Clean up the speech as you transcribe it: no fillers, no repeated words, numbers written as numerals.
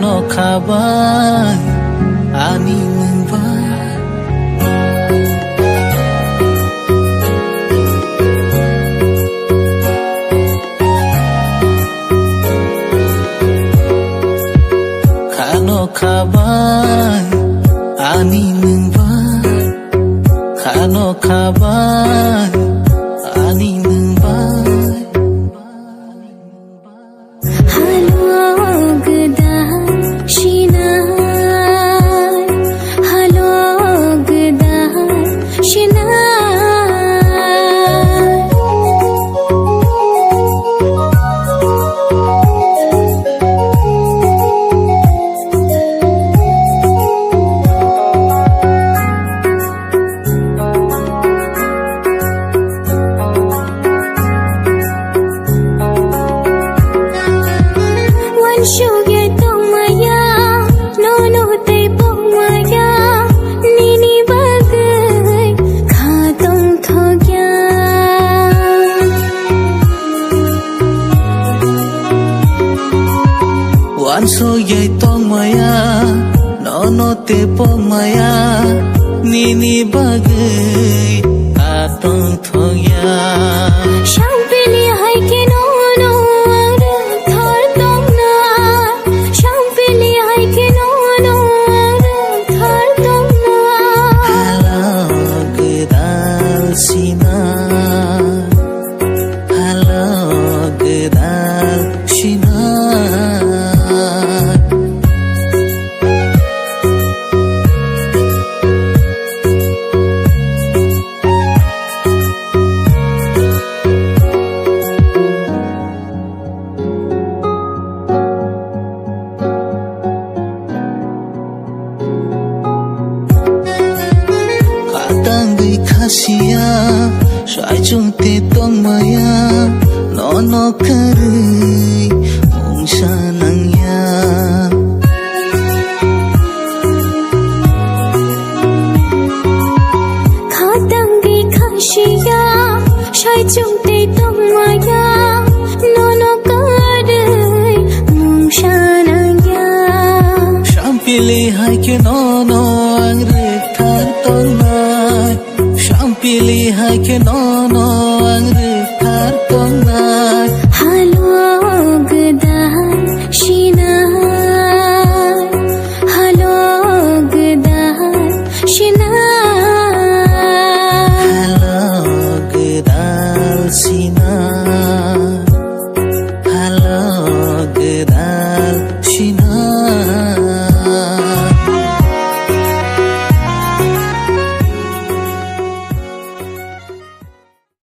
Kano kabai ani nungbai Kano kabai ani nungbai Kano kabai ani nungbai Sugar tong maya, no no te pong maya, nini bagai khatong thogya. Wan so yai tong maya, no no te pong maya, nini bagai khatong thogya. Shampili hai ke no no thar tong na, shampili hai ke no no thar tong na. Halag dal sina, halag dal sina. Tanggay khasiya sai chung te tong maya no no karai mong sanang ya Khatangi khashiya sai chung te tong maya no no karai mong sanang ya Shampili hai ke no no ang re thar tong nai Shampili hai ke no no ang re thar tong nai Halog dal shinai, halog dal shinai. Halag dal sina, halag dal